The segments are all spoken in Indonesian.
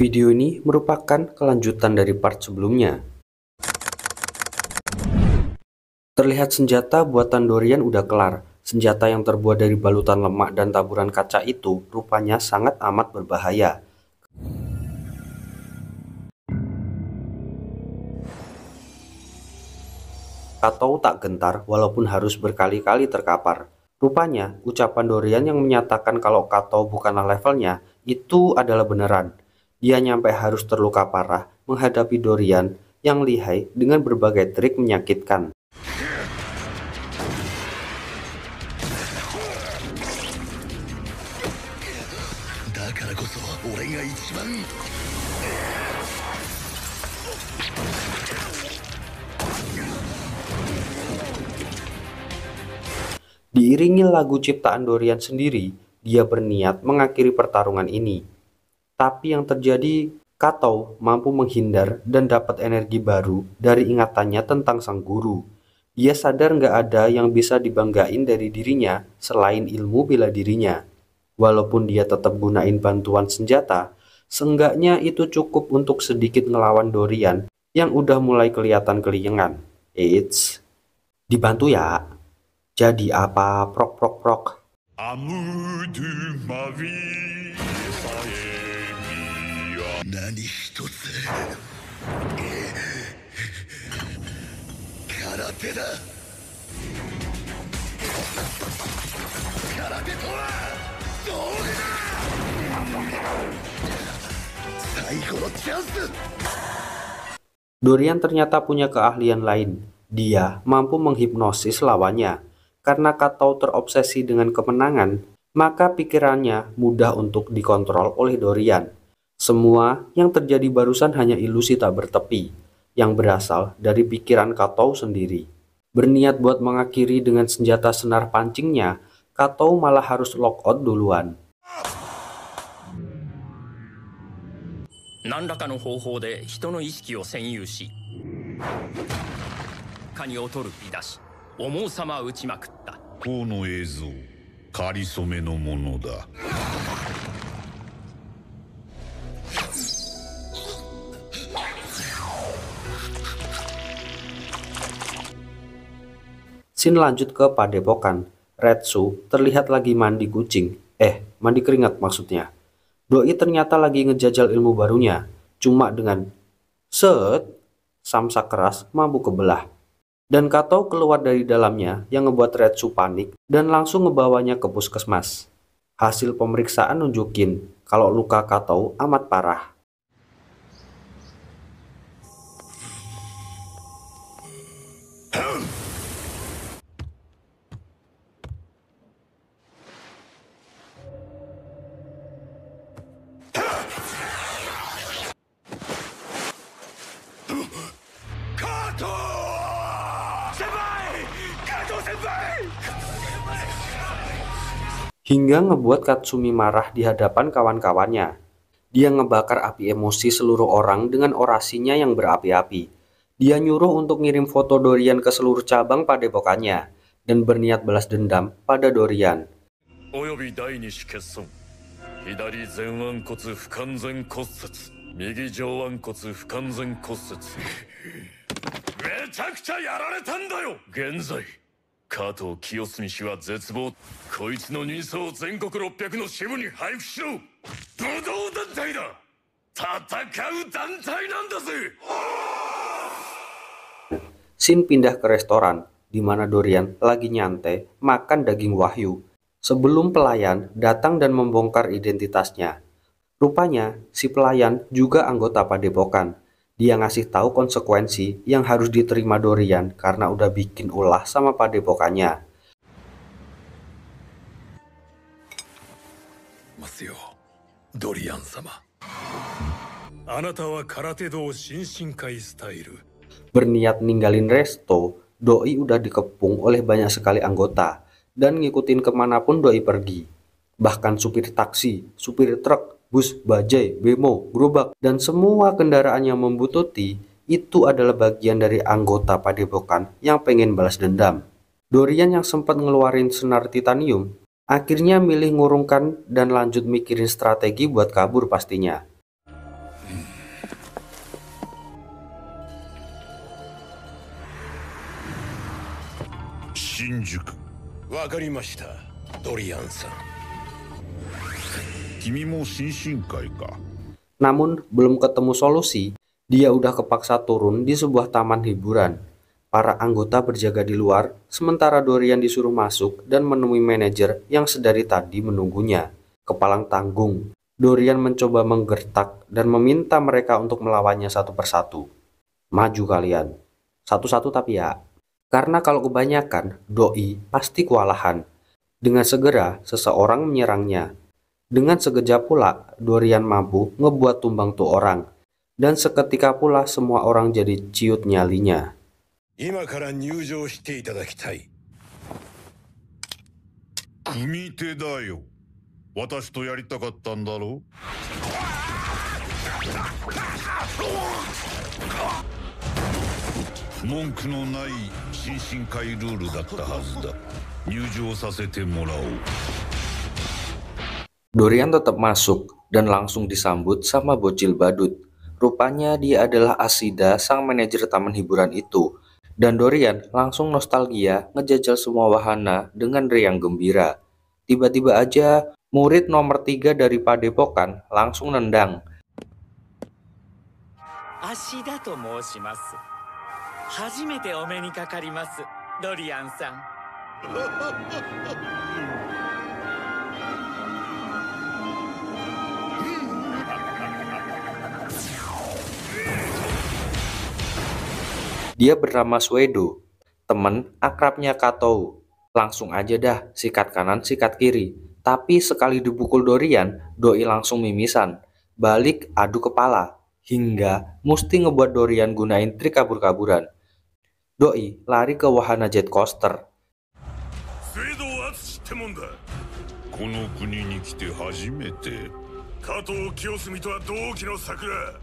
Video ini merupakan kelanjutan dari part sebelumnya. Terlihat senjata buatan Dorian udah kelar. Senjata yang terbuat dari balutan lemak dan taburan kaca itu rupanya sangat amat berbahaya. Katou tak gentar walaupun harus berkali-kali terkapar. Rupanya ucapan Dorian yang menyatakan kalau Katou bukanlah levelnya itu adalah beneran. Dia nyampe harus terluka parah menghadapi Dorian yang lihai dengan berbagai trik menyakitkan. Diiringi lagu ciptaan Dorian sendiri, dia berniat mengakhiri pertarungan ini. Tapi yang terjadi, Katou mampu menghindar dan dapat energi baru dari ingatannya tentang sang guru. Dia sadar nggak ada yang bisa dibanggain dari dirinya selain ilmu bela dirinya. Walaupun dia tetap gunain bantuan senjata, seenggaknya itu cukup untuk sedikit ngelawan Dorian yang udah mulai kelihatan keliengan. Eits, dibantu ya. Jadi apa? Prok prok prok. Dorian ternyata punya keahlian lain. Dia mampu menghipnosis lawannya. Karena Katou terobsesi dengan kemenangan, maka pikirannya mudah untuk dikontrol oleh Dorian. Semua yang terjadi barusan hanya ilusi tak bertepi, yang berasal dari pikiran Katou sendiri. Berniat buat mengakhiri dengan senjata senar pancingnya, Katou malah harus lockout duluan. 何らかの方法で人の意識を占有し、カニを取る火出し、思うさま打ちまくった。この映像、かりそめのものだ。Scene lanjut ke padepokan. Retsu terlihat lagi mandi kucing. Mandi keringat maksudnya. Doi ternyata lagi ngejajal ilmu barunya. Cuma dengan set, samsak keras mampu kebelah. Dan Katou keluar dari dalamnya yang ngebuat Retsu panik dan langsung ngebawanya ke puskesmas. Hasil pemeriksaan nunjukin kalau luka Katou amat parah. Hingga ngebuat Katsumi marah di hadapan kawan-kawannya. Dia ngebakar api emosi seluruh orang dengan orasinya yang berapi-api. Dia nyuruh untuk ngirim foto Dorian ke seluruh cabang padepokannya dan berniat balas dendam pada Dorian. Katou Kiyosumi wa zetsubo. Koitsu no ninsou zenkoku 600の支部に配布しろ。武道団体だ。戦う団体なんだぜ。Scene pindah ke restoran di mana Dorian lagi nyantai makan daging wahyu sebelum pelayan datang dan membongkar identitasnya. Rupanya si pelayan juga anggota padepokan. Dia ngasih tahu konsekuensi yang harus diterima Dorian karena udah bikin ulah sama padepokannya. Dorian-sama. Berniat ninggalin resto, Doi udah dikepung oleh banyak sekali anggota dan ngikutin kemanapun Doi pergi. Bahkan supir taksi, supir truk, bus, bajai, bemo, gerobak, dan semua kendaraan yang membututi itu adalah bagian dari anggota padepokan yang pengen balas dendam. Dorian yang sempat ngeluarin senar titanium akhirnya milih ngurungkan dan lanjut mikirin strategi buat kabur pastinya. 新宿。わかりました、ドリアンさん。君も新進会か。Namun, belum ketemu solusi, dia udah kepaksa turun di sebuah taman hiburan. Para anggota berjaga di luar, sementara Dorian disuruh masuk dan menemui manajer yang sedari tadi menunggunya. Kepalang tanggung, Dorian mencoba menggertak dan meminta mereka untuk melawannya satu persatu. Maju kalian. Satu-satu tapi ya. Karena kalau kebanyakan, doi pasti kewalahan. Dengan segera, seseorang menyerangnya. Dengan sekejap pula, Dorian mampu ngebuat tumbang tuh orang. Dan seketika pula semua orang jadi ciut nyalinya. 今から入場していただきたい。組手だよ。私とやりたかったんだろう。文句のない新進会ルールだったはずだ。入場させてもらおう。Dorian tetap masuk dan langsung disambut sama bocil badut. Rupanya dia adalah Ashida, sang manajer taman hiburan itu. Dan Dorian langsung nostalgia ngejajal semua wahana dengan riang gembira. Tiba-tiba aja murid nomor 3 dari Padepokan langsung nendang. Ashida と申します。初めてお目にかかります、ドリアンさん。Dia bernama Suedo, teman akrabnya Katou. Langsung aja dah, sikat kanan, sikat kiri. Tapi sekali dipukul Dorian, doi langsung mimisan. Balik adu kepala, hingga mesti ngebuat Dorian gunain trik kabur-kaburan. Doi lari ke wahana jet coaster. この国に来て初めて。加藤清澄とは同期の桜。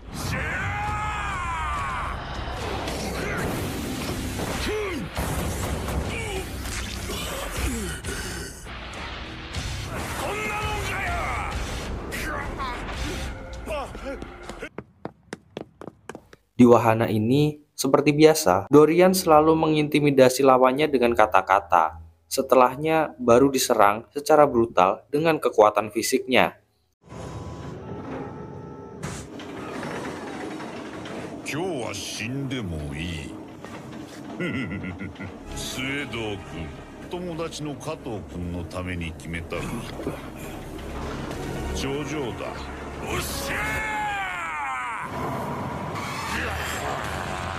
Di wahana ini, seperti biasa, Dorian selalu mengintimidasi lawannya dengan kata-kata. Setelahnya, baru diserang secara brutal dengan kekuatan fisiknya. 今日は死んでもいい。スエドウ君、友達の加藤君のために決めたの。頂上だ。おっしゃー!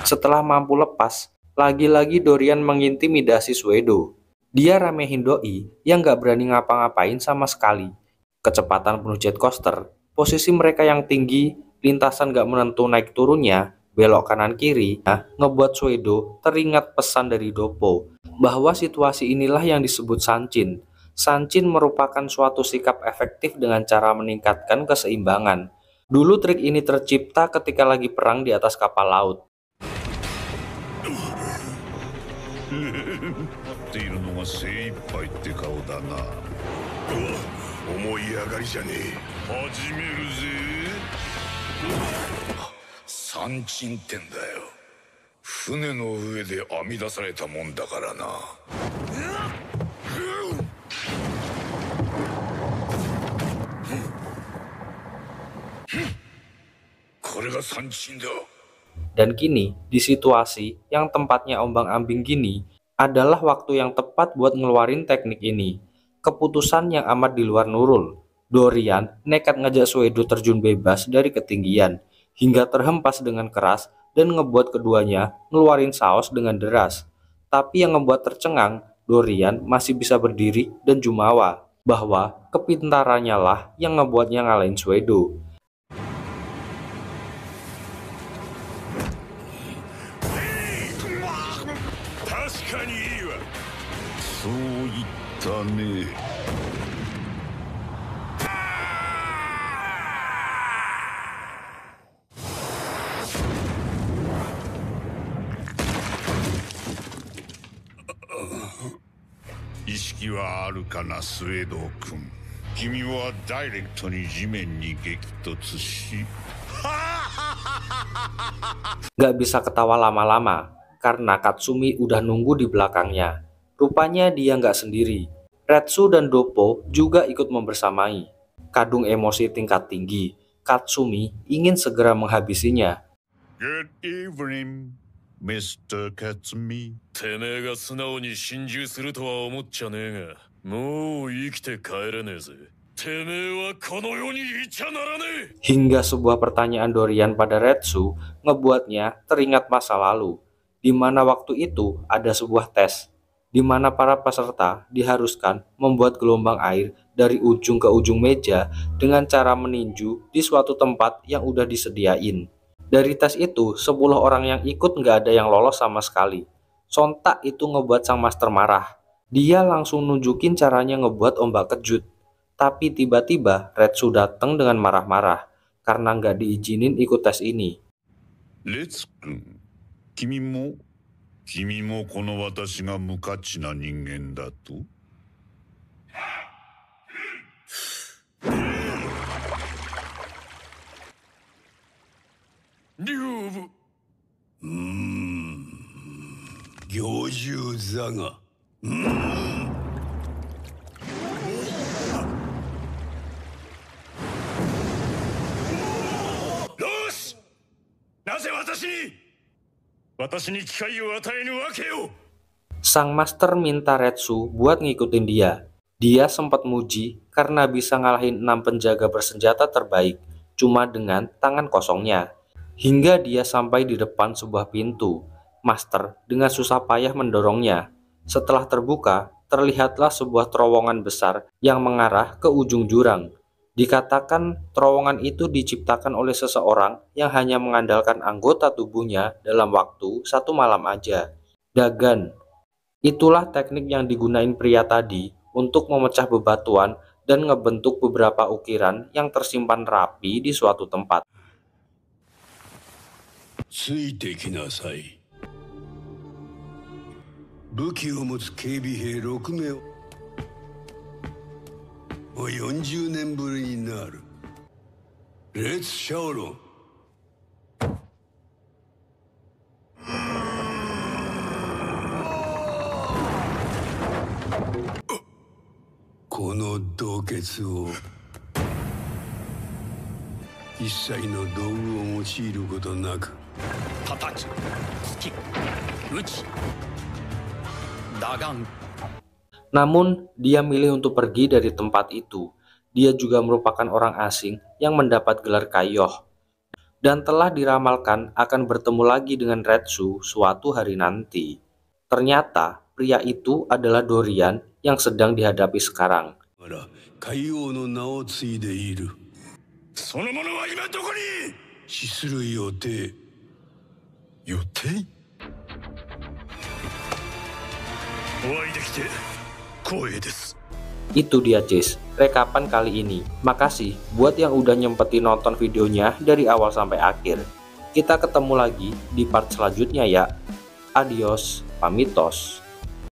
Setelah mampu lepas, lagi-lagi Dorian mengintimidasi Suedo. Dia remehin doi yang gak berani ngapa-ngapain sama sekali. Kecepatan penuh jet coaster, posisi mereka yang tinggi, lintasan gak menentu naik turunnya, belok kanan kiri, ngebuat Suedo teringat pesan dari Doppo bahwa situasi inilah yang disebut sanchin. Sanchin merupakan suatu sikap efektif dengan cara meningkatkan keseimbangan. Dulu trik ini tercipta ketika lagi perang di atas kapal laut. っているのが精一杯って顔だな。思い上がりじゃねえ。始めるぜ。三鎮ってんだよ。船の上で編み出されたもんだからな。これが三鎮だ。 Dan kini, di situasi yang tempatnya ombang-ambing gini, adalah waktu yang tepat buat ngeluarin teknik ini. Keputusan yang amat di luar Nurul. Dorian nekat ngajak Suedo terjun bebas dari ketinggian, hingga terhempas dengan keras dan ngebuat keduanya ngeluarin saos dengan deras. Tapi yang ngebuat tercengang, Dorian masih bisa berdiri dan jumawa, bahwa kepintarannya lah yang ngebuatnya ngalahin Suedo. そう言ったね。意識はあるかな、スエドウ君。君はダイレクトに地面に激突し。Gak bisa ketawa lama-lama, karena Katsumi udah nunggu di belakangnya. Rupanya dia nggak sendiri. Retsu dan Doppo juga ikut membersamai. Kadung emosi tingkat tinggi, Katsumi ingin segera menghabisinya. Good evening, Mr. Katsumi. てめえが素直に心中するとは思っちゃねえが、もう生きて帰れねえぜ。てめえはこの世にいちゃならねえ。 Hingga sebuah pertanyaan Dorian pada Retsu ngebuatnya teringat masa lalu, di mana waktu itu ada sebuah tes, di mana para peserta diharuskan membuat gelombang air dari ujung ke ujung meja dengan cara meninju di suatu tempat yang udah disediain. Dari tes itu, 10 orang yang ikut nggak ada yang lolos sama sekali. Sontak itu ngebuat sang master marah. Dia langsung nunjukin caranya ngebuat ombak kejut. Tapi tiba-tiba Retsu datang dengan marah-marah karena nggak diizinin ikut tes ini. レッツ君、君もこの私が無価値な人間だと？竜部。行獣座が。よし、なぜ私に機会を与えぬわけよ。 Sang master minta Retsu buat ngikutin dia. Dia sempat muji karena bisa ngalahin 6 penjaga bersenjata terbaik cuma dengan tangan kosongnya. Hingga dia sampai di depan sebuah pintu. Master dengan susah payah mendorongnya. Setelah terbuka, terlihatlah sebuah terowongan besar yang mengarah ke ujung jurang. Dikatakan terowongan itu diciptakan oleh seseorang yang hanya mengandalkan anggota tubuhnya dalam waktu 1 malam aja. Dagan. Itulah teknik yang digunain pria tadi untuk memecah bebatuan dan ngebentuk beberapa ukiran yang tersimpan rapi di suatu tempat. ついてきなさい。武器を持つ警備兵6名を。もう40年ぶりになる。レッツシャオロン。この洞穴を一切の道具を用いることなく叩き、突き、打ち、打眼。 Namun, dia milih untuk pergi dari tempat itu. Dia juga merupakan orang asing yang mendapat gelar Kaiyoh dan telah diramalkan akan bertemu lagi dengan Retsu suatu hari nanti. Ternyata, pria itu adalah Dorian yang sedang dihadapi sekarang. 海王の名を継いでいる。その者は今どこに？死する予定。予定？お会いできて光栄です。 Itu dia Cis, rekapan kali ini. Makasih buat yang udah nyempetin nonton videonya dari awal sampai akhir. Kita ketemu lagi di part selanjutnya ya. Adios, pamitos.